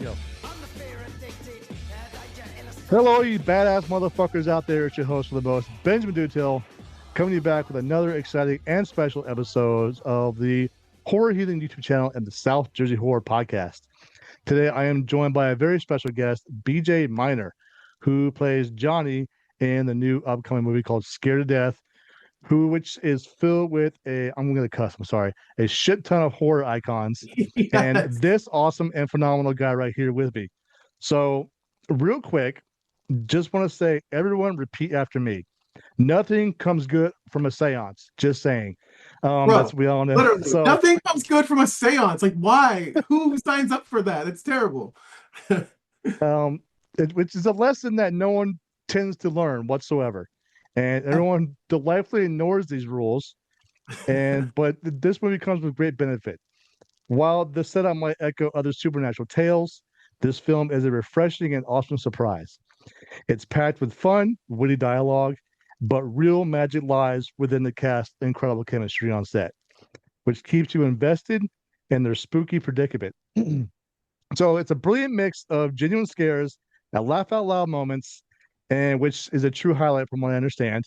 Go. Hello, you badass motherfuckers out there. It's your host for the most, Benjamin Dutil, coming to you back with another exciting and special episodes of the Horror Healing YouTube channel and the South Jersey Horror Podcast. Today, I am joined by a very special guest, BJ Miner, who plays Johnny in the new upcoming movie called Scared to Death, which is filled with I'm going to cuss, I'm sorry, a shit ton of horror icons, Yes. and this awesome and phenomenal guy right here with me. So, real quick, just want to say, everyone repeat after me. Nothing comes good from a seance. Just saying. That's Bro, we all know. literally, So, nothing comes good from a seance. Like, why? Who signs up for that? It's terrible. um, which is a lesson that no one tends to learn whatsoever, and everyone delightfully ignores these rules. But this movie comes with great benefit. While the setup might echo other supernatural tales, this film is a refreshing and awesome surprise. It's packed with fun, witty dialogue, but real magic lies within the cast's incredible chemistry on set, which keeps you invested in their spooky predicament. So it's a brilliant mix of genuine scares and laugh out loud moments, and which is a true highlight from what I understand.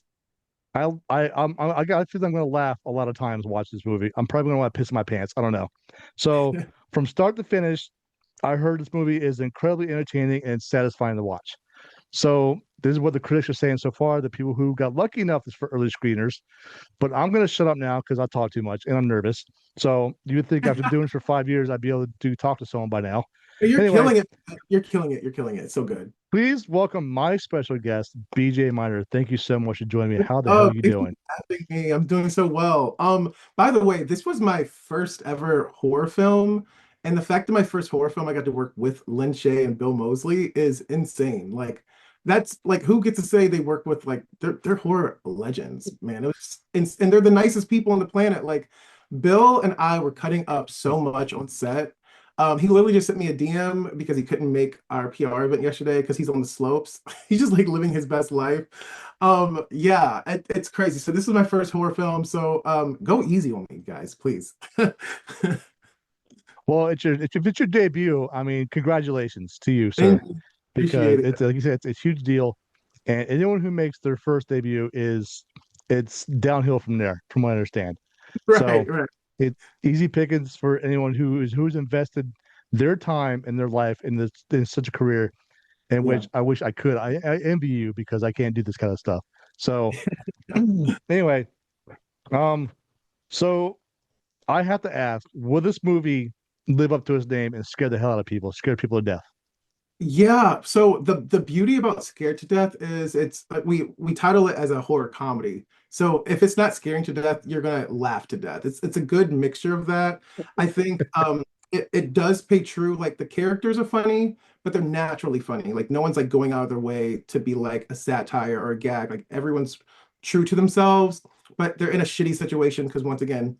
I got I feel I'm going to laugh a lot of times watching this movie. I'm probably going to want to piss my pants. I don't know. So from start to finish, I heard this movie is incredibly entertaining and satisfying to watch. So this is what the critics are saying so far. The people who got lucky enough is for early screeners, but I'm going to shut up now because I talk too much and I'm nervous. So you would think after doing it for 5 years, I'd be able to talk to someone by now. You're Anyway, killing it. You're killing it. You're killing it. It's so good. please welcome my special guest, BJ Miner. Thank you so much for joining me. How the hell Oh, are you thanks for doing? having me. I'm doing so well. By the way, this was my first ever horror film, and the fact that my first horror film I got to work with Lynn Shaye and Bill Moseley is insane. Like, that's like who gets to say they work with like they're horror legends, man. It was and they're the nicest people on the planet. Like, Bill and I were cutting up so much on set. He literally just sent me a DM because he couldn't make our PR event yesterday because he's on the slopes. He's just like living his best life. Yeah, it's crazy. So this is my first horror film. So go easy on me, guys, please. Well, it's your debut. I mean, congratulations to you, sir, Thank you. because Appreciate it. it's like you said, it's a huge deal, and anyone who makes their first debut is it's downhill from there, from what I understand. Right, So right. it's easy pickings for anyone who's invested their time and their life in such a career in Yeah. which I wish I could. I envy you because I can't do this kind of stuff. So anyway, um, so I have to ask, will this movie live up to its name and scare the hell out of people, scare people to death? Yeah, so the beauty about Scared to Death is it's we title it as a horror comedy. So if it's not scaring to death, you're gonna laugh to death. It's a good mixture of that. I think it does pay true. Like, the characters are funny, but they're naturally funny. Like, no one's like going out of their way to be like a satire or a gag. Like, everyone's true to themselves, but they're in a shitty situation because, once again,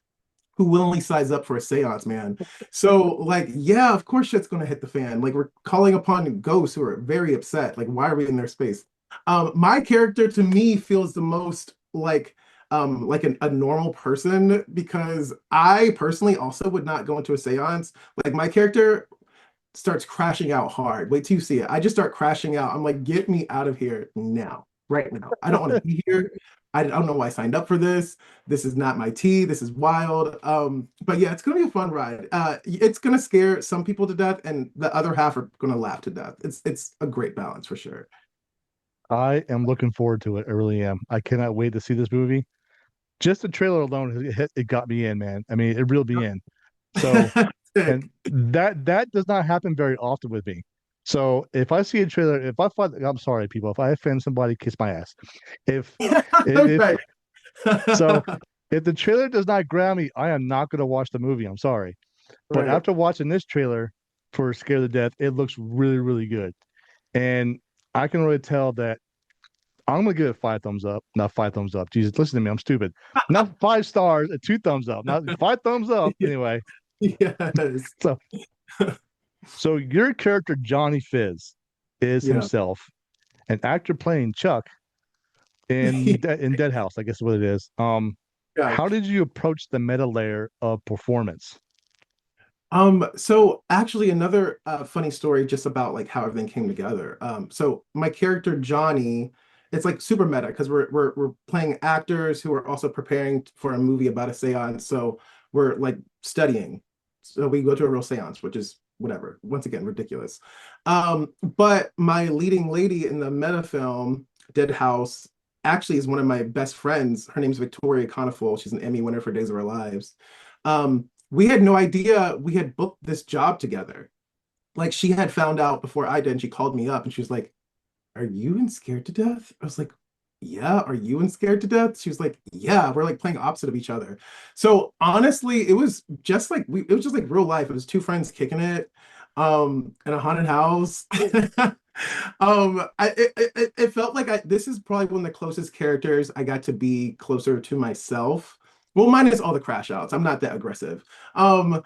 who willingly signs up for a seance, man? So, like, yeah, of course shit's gonna hit the fan. Like, we're calling upon ghosts who are very upset. Like, why are we in their space? My character to me feels the most like a normal person because I personally also would not go into a seance. Like, my character starts crashing out hard. Wait till you see it. I just start crashing out. I'm like, get me out of here now, right now. I don't want to be here. I don't know why I signed up for this. This is not my tea. This is wild. But yeah, it's gonna be a fun ride. It's gonna scare some people to death, and the other half are gonna laugh to death. It's a great balance for sure. I am looking forward to it. I really am. I cannot wait to see this movie. Just the trailer alone, it got me in, man. I mean, it reeled me in. So, and Sick. that does not happen very often with me. So if I see a trailer, if I find, I'm sorry, people, if I offend somebody, kiss my ass. If if Right. so, if the trailer does not grab me, I am not going to watch the movie. I'm sorry. But Right. after watching this trailer for Scare the Death, it looks really, really good. And I can really tell that I'm gonna give it 5 thumbs up. Not 5 thumbs up. Jesus, listen to me. I'm stupid. Not 5 stars, 2 thumbs up. Not 5 thumbs up. Anyway, Yes. so your character Johnny Fizz is Yeah. himself an actor playing Chuck in Dead House. I guess is what it is. Yeah. how did you approach the meta layer of performance? So actually another funny story just about like how everything came together. So my character Johnny, it's like super meta because we're playing actors who are also preparing for a movie about a seance. So we're like studying. So we go to a real seance, which is whatever. Once again, ridiculous. But my leading lady in the meta film, Dead House, actually is one of my best friends. Her name's Victoria Conifol. She's an Emmy winner for Days of Our Lives. We had no idea we had booked this job together. Like she had found out before I did, and she called me up and she was like, "Are you in Scared to Death?" I was like, "Yeah, are you in Scared to Death?" She was like, "Yeah." We're like playing opposite of each other. So honestly, it was just like it was just like real life. It was two friends kicking it in a haunted house. It felt like this is probably one of the closest characters I got to be closer to myself. Well, minus all the crash outs. I'm not that aggressive. Um,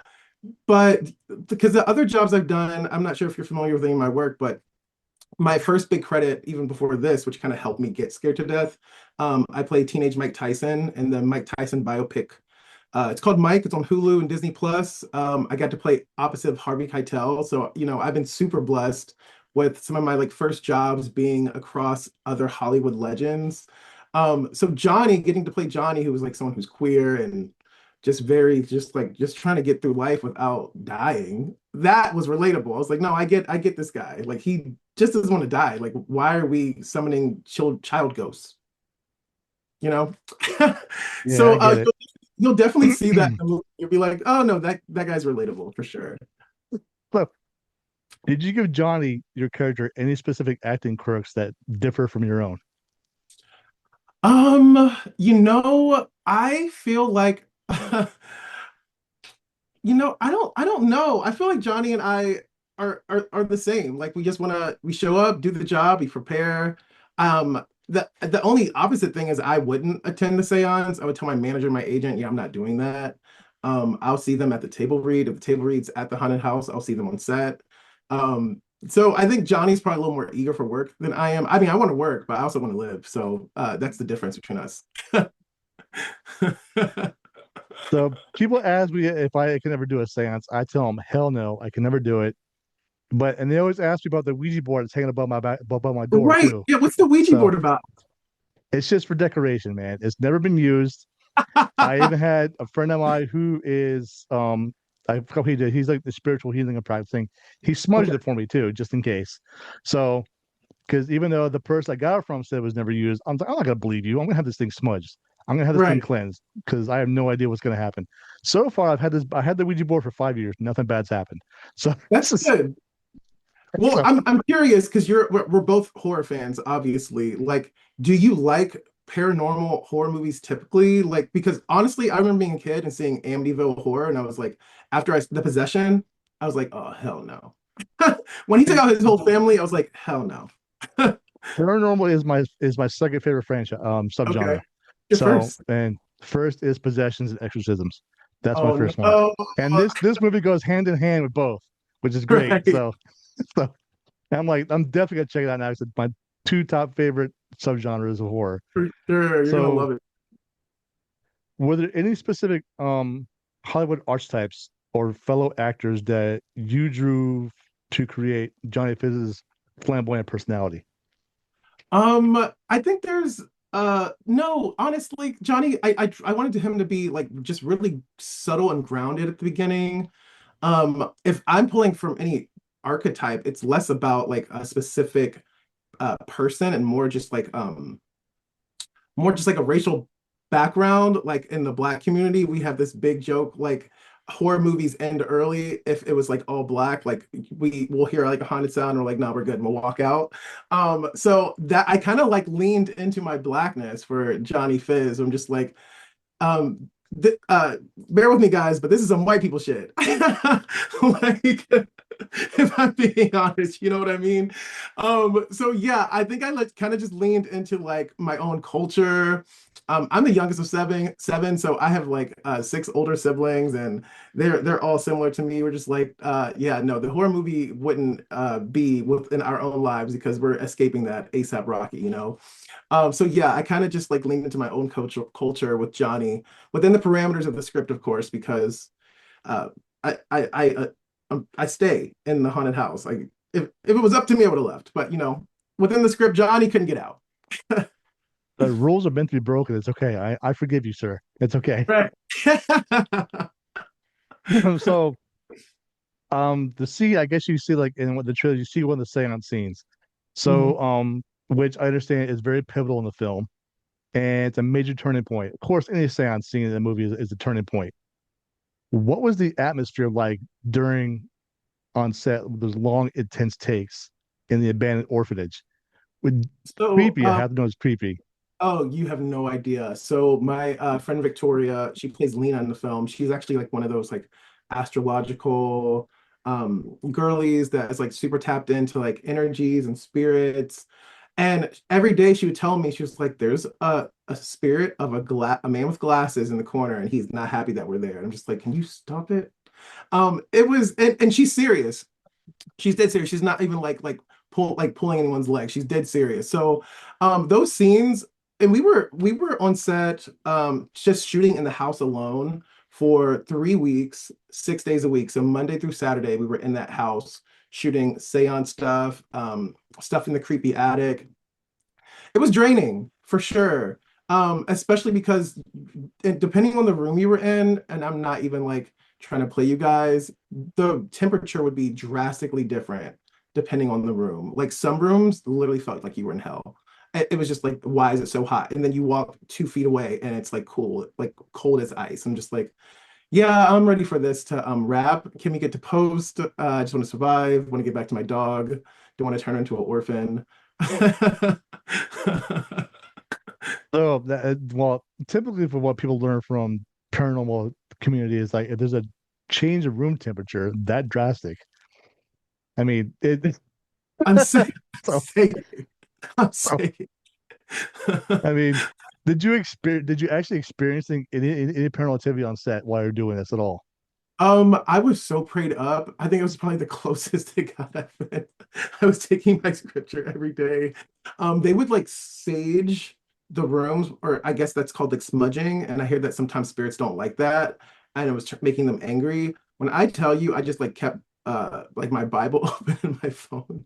but because the other jobs I've done, I'm not sure if you're familiar with any of my work, but my first big credit, even before this, which kind of helped me get scared to death, I played teenage Mike Tyson in the Mike Tyson biopic. It's called Mike. It's on Hulu and Disney Plus. I got to play opposite of Harvey Keitel, so I've been super blessed with some of my like first jobs being across other Hollywood legends. So Johnny, getting to play Johnny, who was like someone who's queer and just very just trying to get through life without dying. That was relatable. I was like, no, I get this guy. Like he just doesn't want to die. Like, why are we summoning child ghosts? You know? Yeah, So I get it. you'll definitely see that. You'll be like, oh no, that guy's relatable for sure. So, did you give Johnny, your character, any specific acting quirks that differ from your own? I feel like I don't know. I feel like Johnny and I are the same. Like we show up, do the job, we prepare. The only opposite thing is I wouldn't attend the seance. I would tell my manager, my agent, yeah, I'm not doing that. I'll see them at the table read. If the table read's at the haunted house, I'll see them on set. Um, so I think Johnny's probably a little more eager for work than I am. I mean, I want to work, but I also want to live. So that's the difference between us. So people ask me if I can ever do a seance. I tell them, hell no, I can never do it. And they always ask me about the Ouija board that's hanging above my back, above my door Right. too. Yeah, what's the Ouija So board about? it's just for decoration, man. It's never been used. I even had a friend of mine who is I forgot what he did. He's like the spiritual healing and practicing. He smudged Okay. it for me too, just in case. So because even though the person I got it from said it was never used, I'm like, I'm not gonna believe you. I'm gonna have this thing smudged. I'm gonna have this thing Right. cleansed because I have no idea what's gonna happen. So far, I had the Ouija board for 5 years. Nothing bad's happened. So That's this is good. Well, so I'm curious because we're both horror fans, obviously. Like, do you like paranormal horror movies typically? Like, because honestly, I remember being a kid and seeing Amityville Horror, and I was like, after the possession, I was like, oh hell no. When he took out his whole family, I was like, hell no. paranormal is my second favorite franchise Okay, subgenre. your So first. and first is possessions and exorcisms. That's my Oh first one. no. And this movie goes hand in hand with both, which is great. Right. So I'm like, I'm definitely gonna check it out now. It's my two top favorite subgenres of horror. For sure. You're gonna So love it. were there any specific Hollywood archetypes or fellow actors that you drew to create Johnny Fizz's flamboyant personality? I think there's no, honestly, Johnny, I wanted him to be like just really subtle and grounded at the beginning. If I'm pulling from any archetype, it's less about like a specific person and more just like a racial background. Like in the Black community, we have this big joke like horror movies end early if it was like all Black. Like we will hear like a haunted sound and we're like, no, we're good, and we'll walk out. So that I kind of like leaned into my Blackness for Johnny Fizz. I'm just like, um, bear with me, guys, but this is some white people shit. Like, if I'm being honest, you know what I mean? So yeah, I think I like kind of just leaned into like my own culture. I'm the youngest of seven, so I have like six older siblings, and they're all similar to me. We're just like, yeah, no, the horror movie wouldn't be within our own lives because we're escaping that ASAP Rocky, you know. So yeah, I kind of just like leaned into my own culture with Johnny within the parameters of the script, of course, because uh, I stay in the haunted house. Like if it was up to me, I would have left. But you know, within the script, Johnny couldn't get out. The rules are meant to be broken. It's okay. I forgive you, sir. It's okay. Right. So, the scene, I guess you see like in what the trailer, you see one of the seance scenes. Mhm. So, which I understand is very pivotal in the film, and it's a major turning point. Of course, any seance scene in the movie is a turning point. What was the atmosphere like during on set with those long, intense takes in the abandoned orphanage? With So, creepy, I have to know it's creepy. oh, you have no idea. So my friend Victoria, she plays Lena in the film. She's actually like one of those like astrological girlies that is like super tapped into like energies and spirits. And every day she would tell me, she was like, there's a spirit of a man with glasses in the corner, and he's not happy that we're there. And I'm just like, can you stop it? It was, and she's serious. She's dead serious. She's not even pulling anyone's leg. She's dead serious. So those scenes, and we were on set just shooting in the house alone for 3 weeks, 6 days a week. So Monday through Saturday, we were in that house shooting seance stuff, stuff in the creepy attic. It was draining for sure. Especially because depending on the room you were in, and I'm not even like trying to play you guys, the temperature would be drastically different depending on the room. Like some rooms literally felt like you were in hell. It was just like, why is it so hot? And then you walk 2 feet away and it's like cool, like cold as ice. I'm just like, yeah, I'm ready for this to wrap. Can we get to post? I just want to survive. Want to get back to my dog. Don't want to turn her into an orphan. So well, typically for what people learn from paranormal community is like if there's a change of room temperature that drastic. I mean, I'm saying, so saying, I'm so. saying. I mean, did you actually experiencing any paranormal activity on set while you're doing this at all? I was so prayed up. I think it was probably the closest it got. I was taking my scripture every day. They would like sage the rooms, or I guess that's called like smudging. And I hear that sometimes spirits don't like that, and it was making them angry. When I tell you, I just like kept like my Bible open in my phone,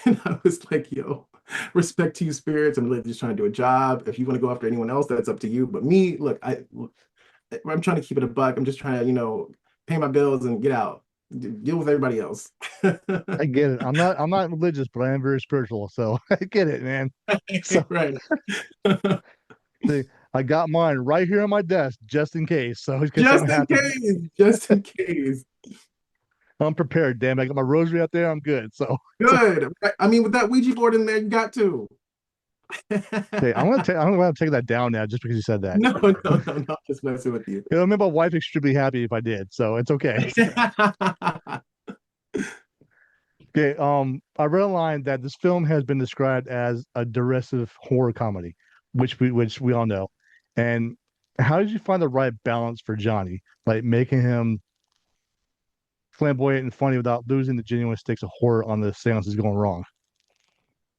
and I was like, "Yo, respect to you, spirits. I'm really just trying to do a job. If you want to go after anyone else, that's up to you. But me, look, I'm trying to keep it a buck. I'm just trying to, pay my bills and get out. Deal with everybody else." I get it. I'm not religious, but I am very spiritual, so I get it, man. So Right. see, I got mine right here on my desk just in case. So in case Just something in happens, case. Just in case. I'm prepared. Damn, I got my rosary out there. I'm good. So it's okay. Good. I mean, with that Ouija board in there, you got to. Hey, I'm gonna take that down now just because you said that. No, no, no, not just messing with you. It'll make my wife extremely happy if I did. So it's okay. Okay. I read a line that this film has been described as a derisive horror comedy, which we all know. And how did you find the right balance for Johnny, like making him flamboyant and funny without losing the genuine stakes of horror on the seances going wrong?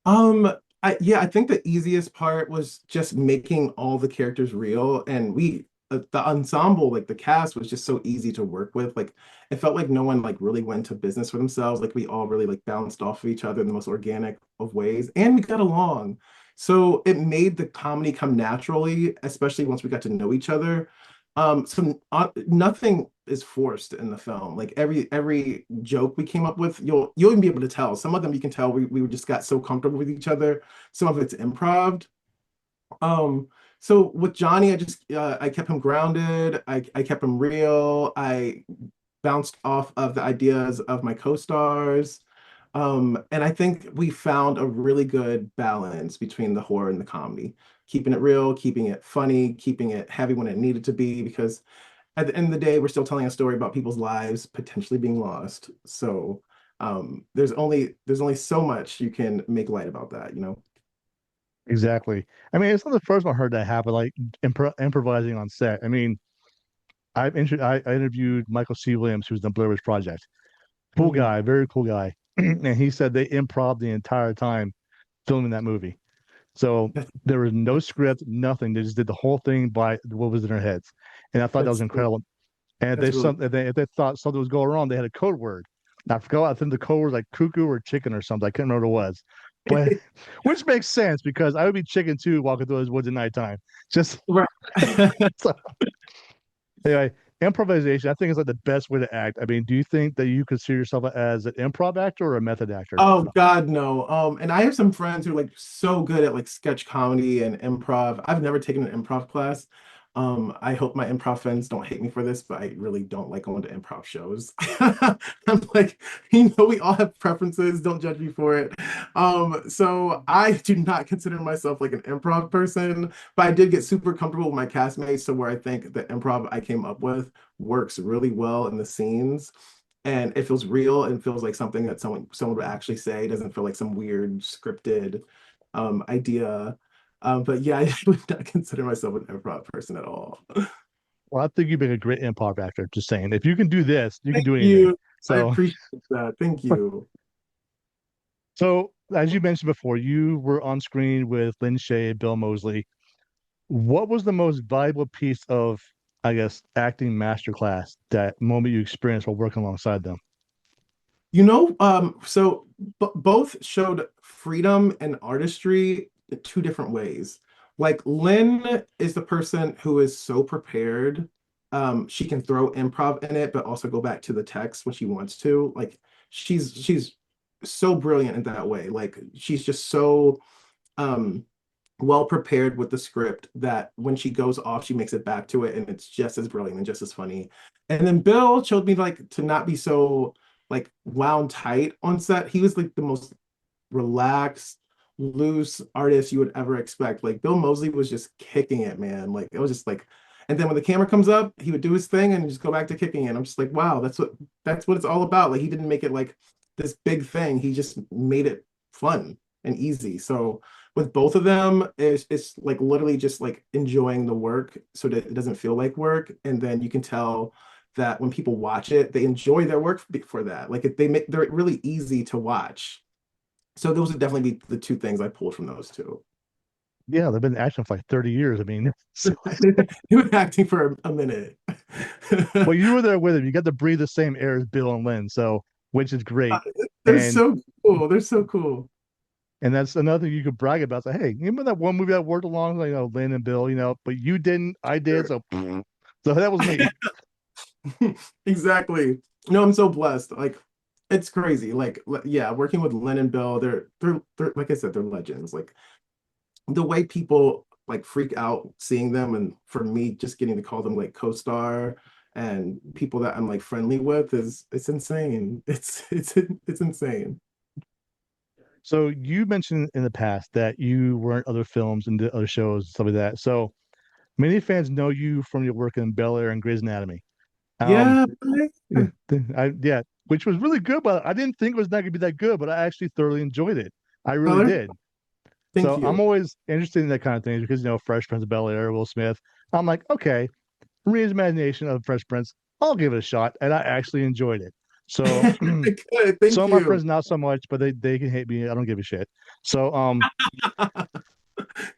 Um, yeah, I think the easiest part was just making all the characters real, and the ensemble, like the cast, was just so easy to work with. Like, it felt like no one like really went to business for themselves. Like, we all really like bounced off of each other in the most organic of ways, and we got along. So it made the comedy come naturally, especially once we got to know each other. So nothing is forced in the film. Like every joke we came up with, you'll even be able to tell. Some of them you can tell we just got so comfortable with each other. Some of it's improv. So with Johnny, I kept him grounded. I kept him real. I bounced off of the ideas of my co-stars. And I think we found a really good balance between the horror and the comedy, keeping it real, keeping it funny, keeping it heavy when it needed to be, because at the end of the day, we're still telling a story about people's lives potentially being lost. So there's only so much you can make light about that, you know? Exactly. I mean, it's not the first one I heard that happen, like improvising on set. I mean, I interviewed Michael C. Williams, who's the Blair Witch Project. Cool Mm, guy, very cool guy. And he said they improv the entire time filming that movie. So that's there was no script, nothing. They just did the whole thing by what was in their heads. And I thought that was that's incredible. And that's really if they thought something was going wrong, they had a code word. I forgot. I think the code was like cuckoo or chicken or something. I can't remember what it was, but which makes sense because I would be chicken too walking through those woods at nighttime. Just right. so, anyway, improvisation. I think is like the best way to act. I mean, do you think that you consider yourself as an improv actor or a method actor? Oh God, no. And I have some friends who are like so good at like sketch comedy and improv. I've never taken an improv class. I hope my improv friends don't hate me for this, but I really don't like going to improv shows. I'm like, we all have preferences. Don't judge me for it. So I do not consider myself like an improv person, but I did get super comfortable with my castmates to where I think the improv I came up with works really well in the scenes, and it feels real and feels like something that someone would actually say. It doesn't feel like some weird scripted idea. But yeah, I would not consider myself an improv person at all. Well, I think you've been a great improv actor. Just saying, if you can do this, you can Thank do anything. you. I So, appreciate that. Thank you. so as you mentioned before, you were on screen with Lynn Shaye, Bill Moseley. What was the most valuable piece of, I guess, acting masterclass that moment you experienced while working alongside them? So both showed freedom and artistry in two different ways. Like Lynn is the person who is so prepared. She can throw improv in it, but also go back to the text when she wants to. Like she's so brilliant in that way. Like she's just so um well prepared with the script that when she goes off, she makes it back to it and it's just as brilliant and just as funny. And then Bill showed me like to not be so like wound tight on set. He was like the most relaxed, loose artist you would ever expect. Like Bill Moseley was just kicking it, man. Like it was just like, and then when the camera comes up, he would do his thing and just go back to kicking it. I'm just like, wow, that's what it's all about. Like he didn't make it like this big thing. He just made it fun and easy. So with both of them, it's like literally just like enjoying the work so that it doesn't feel like work. And then you can tell that when people watch it, they enjoy their work for that. Like they're really easy to watch. So those would definitely be the two things I pulled from those two. Yeah, they've been acting for like 30 years. I mean, so, They've been acting for a minute. well, you were there with him. You got to breathe the same air as Bill and Lynn, so which is great. They're And so cool. They're so cool. and that's another thing you could brag about. Say, hey, you remember that one movie I worked along, Lynn and Bill, but you didn't, I did, so so that was me. Exactly. No, I'm so blessed. Like it's crazy. Like yeah, working with Len and Bill, they're like I said, they're legends. Like the way people like freak out seeing them, and for me just getting to call them like co-star and people that I'm like friendly with is it's insane. It's insane. So you mentioned in the past that you were in other films and did other shows, stuff like that. So many fans know you from your work in Bel-Air and Grey's Anatomy. Um, Yeah. yeah, yeah, which was really good, but I didn't think it was not going to be that good, but I actually thoroughly enjoyed it. I really Tyler, did. thank So I'm you. always interested in that kind of thing because Fresh Prince of Bel-Air, Will Smith. I'm like, okay, reimagination of Fresh Prince, I'll give it a shot, and I actually enjoyed it. So Good, some thank of my you. friends not so much, but they can hate me. I don't give a shit. So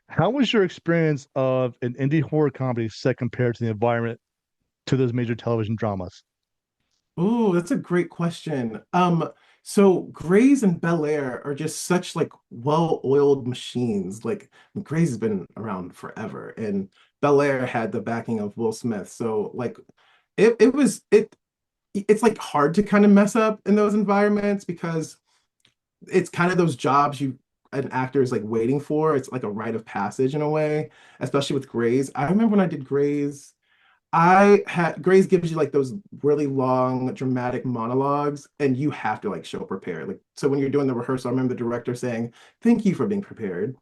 how was your experience of an indie horror comedy set compared to the environment to those major television dramas? Oh, that's a great question. So Grey's and Bel-Air are just such like well-oiled machines. Like Grey's has been around forever, and Bel-Air had the backing of Will Smith. So like it's like hard to kind of mess up in those environments because it's kind of those jobs you an actor is like waiting for. It's like a rite of passage in a way, especially with Grey's. I remember when I did Grey's. I had Grace gives you like those really long dramatic monologues, and you have to like show prepared. Like so when you're doing the rehearsal, I remember the director saying, "Thank you for being prepared,"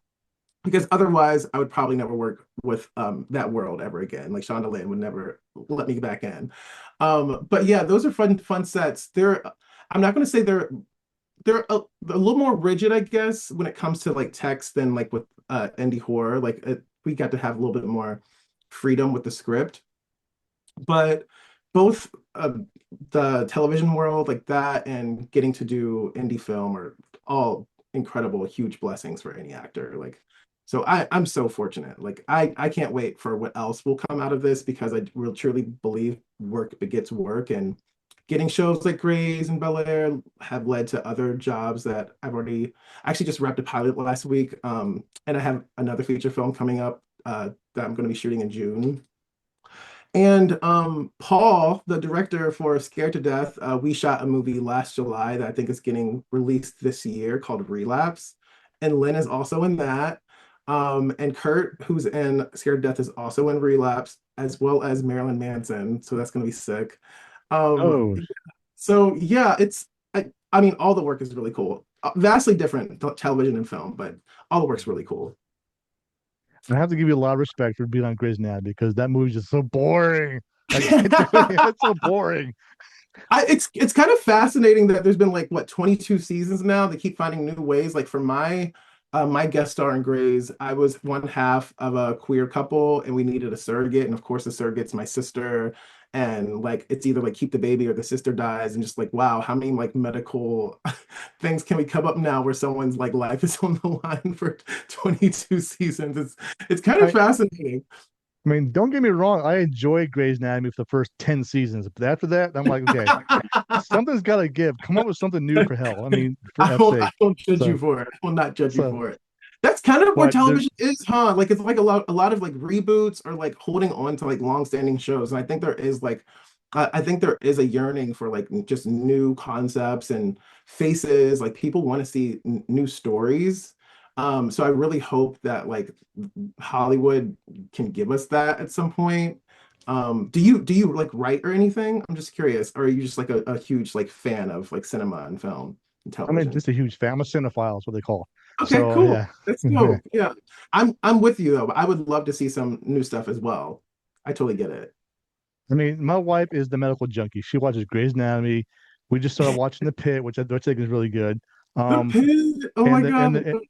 because otherwise I would probably never work with that world ever again. Like Shonda Lynn would never let me back in. But yeah, those are fun sets. I'm not going to say they're they're a little more rigid, I guess, when it comes to like text than like with indie horror. Like we got to have a little bit more freedom with the script. But both the television world like that and getting to do indie film are all incredible, huge blessings for any actor. Like, so I'm so fortunate. Like, I can't wait for what else will come out of this because I will truly believe work begets work, and getting shows like Grey's and Bel-Air have led to other jobs that I've already actually just wrapped a pilot last week. And I have another feature film coming up that I'm going to be shooting in June. And Paul, the director for Scared to Death, we shot a movie last July that I think is getting released this year called Relapse. And Lynn is also in that. And Kurt, who's in Scared to Death, is also in Relapse, as well as Marilyn Manson. So that's going to be sick. Um, Oh, so yeah, I mean, all the work is really cool. Vastly different television and film, but all the work's really cool. I have to give you a lot of respect for being on Grey's Anatomy because that movie's just so boring. Like it's so boring. It's kind of fascinating that there's been like what 22 seasons now. They keep finding new ways. Like for my guest star in Grey's, I was one half of a queer couple, and we needed a surrogate, and of course the surrogate's my sister. And like it's either like keep the baby or the sister dies, and just like wow, how many like medical things can we come up now where someone's like life is on the line for 22 seasons? It's kind of I, fascinating. I mean, don't get me wrong. I enjoyed Grey's Anatomy for the first 10 seasons, but after that, I'm like, okay, something's got to give. Come up with something new for hell. I mean, for F's I sake. won't judge you So, for it. I will not judge you so, for it. That's kind of where but the television is, huh? Like it's like a lot of like reboots or like holding on to like long-standing shows. And I think there is like I think there is a yearning for like just new concepts and faces. Like people want to see new stories. So I really hope that like Hollywood can give us that at some point. Do you like write or anything? I'm just curious. Or are you just like a huge like fan of like cinema and film and I mean, television? just a huge fan. I'm a cinephile, is what they call. Okay, So, cool. yeah. That's dope. Yeah. I'm with you though. But I would love to see some new stuff as well. I totally get it. I mean, my wife is the medical junkie. She watches Grey's Anatomy. We just started watching The Pit, which I think is really good. The Um, pig. Oh my and the and God. the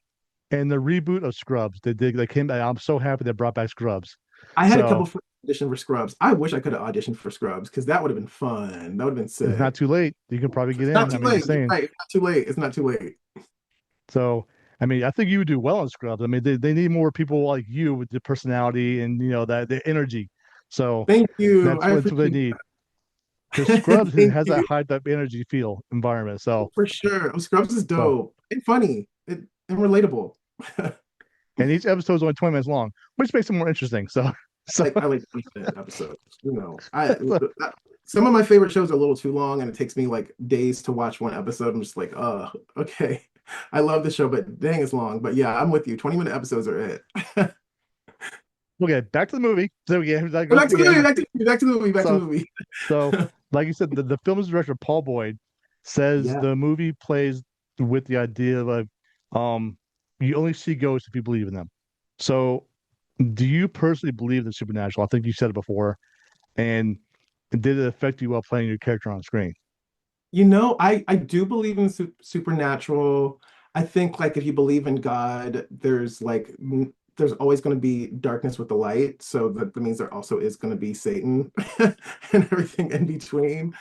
and the reboot of Scrubs. They came back. I'm so happy they brought back Scrubs. I had a couple So for audition for Scrubs. I wish I could have auditioned for Scrubs because that would have been fun. That would have been it's not sick. too late. You can probably get It's not in. I too mean, just late. You're saying. right. It's not too late. It's not too late. So, I mean, I think you would do well in Scrubs. I mean, they need more people like you with the personality and that the energy. So Thank you. that's I what they appreciate need. Because that. Scrubs Thank has that you. high type energy feel environment. For sure. Oh, Scrubs is So, dope and funny and relatable. and each episode is only 20 minutes long, which makes it more interesting. So, so, I like 20-minute episodes. You know, so some of my favorite shows are a little too long, and it takes me like days to watch one episode. I'm just like, oh, okay. I love the show, but dang, it's long. But yeah, I'm with you. 20-minute episodes are it. okay, back to the movie. So yeah, that But goes back to the movie. again. Back to the movie. Back to the So, movie. so like you said, the film's director Paul Boyd says Yeah. the movie plays with the idea of you only see ghosts if you believe in them. So, do you personally believe in the supernatural? I think you said it before, and did it affect you while playing your character on screen? You know, I do believe in supernatural. I think like if you believe in God, there's like there's always going to be darkness with the light. So that means there also is going to be Satan and everything in between.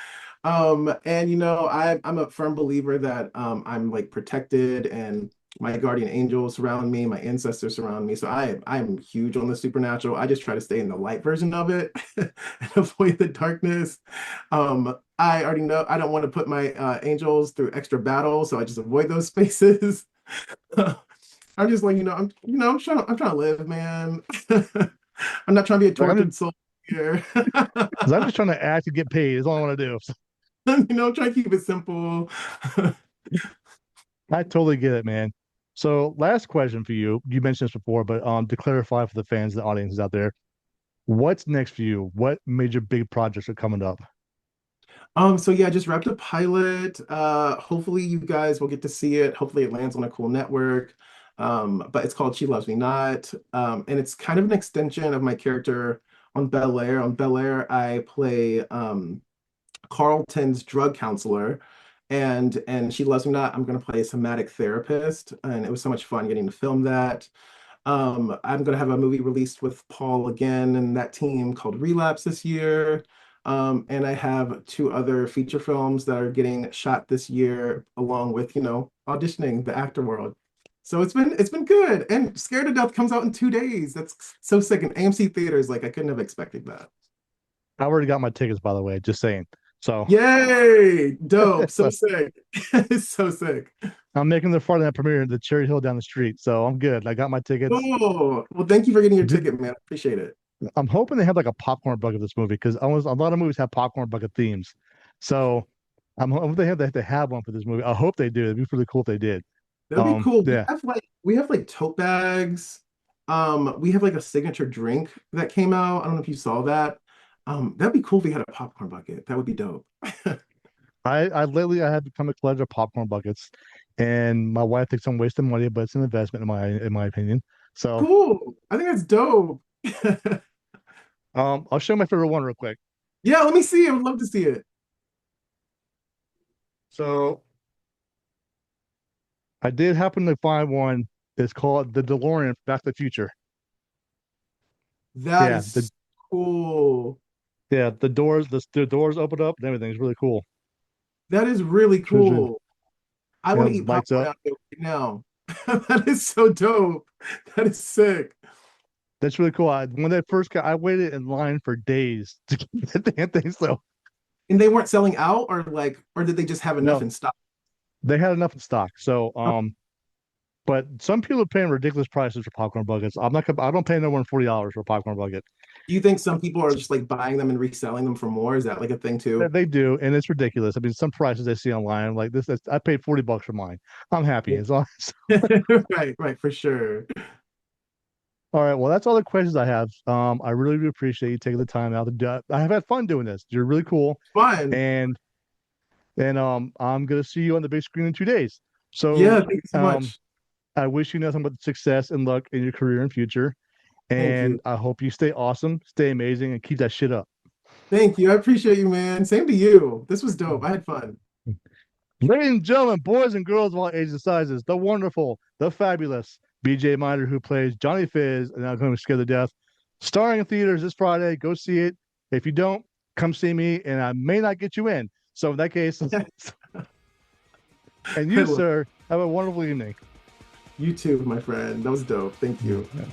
And you know, I'm a firm believer that I'm like protected and my guardian angels surround me, my ancestors surround me. So I'm huge on the supernatural. I just try to stay in the light version of it and avoid the darkness. I already know I don't want to put my angels through extra battle, so I just avoid those spaces. I'm just like, I'm trying to live, man. I'm not trying to be a Like tortured soul here. I'm just trying to act and get paid. Is all I want to do. So, I'm trying to keep it simple. I totally get it, man. So, last question for you. You mentioned this before, but to clarify for the fans, the audiences out there, what's next for you? What major big projects are coming up? So yeah, I just wrapped a pilot. Hopefully you guys will get to see it. Hopefully it lands on a cool network. But it's called She Loves Me Not. And it's kind of an extension of my character on Bel-Air. On Bel-Air, I play Carlton's drug counselor. and She Loves Me Not, I'm going to play a somatic therapist, and it was so much fun getting to film that. I'm going to have a movie released with Paul again and that team called Relapse this year. And I have two other feature films that are getting shot this year, along with, auditioning the actor world. So it's been good. And Scared to Death comes out in 2 days. That's so sick. In AMC theaters, like I couldn't have expected that. I already got my tickets, by the way, just saying. So, Yay! Dope. So so sick. So sick. I'm making the Friday night premiere at the Cherry Hill down the street. So I'm good. I got my tickets. Oh, well, thank you for getting your ticket, man. I appreciate it. I'm hoping they have like a popcorn bucket this movie because almost a lot of movies have popcorn bucket themes. So I'm hoping they have one for this movie. I hope they do. It'd be really cool if they did. That'd be cool. Yeah. We have like tote bags. We have like a signature drink that came out. I don't know if you saw that. That'd be cool if we had a popcorn bucket. That would be dope. I had become a collector of popcorn buckets, and my wife thinks I'm wasting money, but it's an investment in my opinion. So Cool. I think that's dope. I'll show my favorite one real quick. Yeah, let me see it. I would love to see it. So I did happen to find one. It's called the DeLorean Back to the Future. That Yeah, the is cool. the doors open up and everything's really cool. That is really Children, cool. I want to eat lights popcorn up. out there right now. That is so dope. That is sick. That's really cool. When they first got, I waited in line for days to get the damn thing. So And they weren't selling out, or did they just have enough no, in stock? they had enough in stock. So Oh, but some people are paying ridiculous prices for popcorn buckets. I don't pay no more than $40 for a popcorn bucket. do you think some people are just like buying them and reselling them for more? Is that like a thing too? They do, and it's ridiculous. I mean, some prices I see online like this. I paid $40 for mine. I'm happy Yeah. as long as. Right, right, for sure. All right. Well, that's all the questions I have. I really do appreciate you taking the time out to do. I have had fun doing this. You're really cool, Fun. and I'm gonna see you on the big screen in 2 days. Yeah, So thank you so um, much. I wish you nothing but success and luck in your career and future. Thank And you. I hope you stay awesome, stay amazing, and keep that shit up. Thank you. I appreciate you, man. Same to you. This was dope. I had fun. Ladies and gentlemen, boys and girls of all ages and sizes, the wonderful, the fabulous BJ Miner, who plays Johnny Fizz and I'm going to scare to death, starring in theaters this Friday. Go see it. If you don't, come see me, and I may not get you in. So in that case, and I you, love sir, have a wonderful evening. you too, my friend. That was dope. Thank you. Yeah.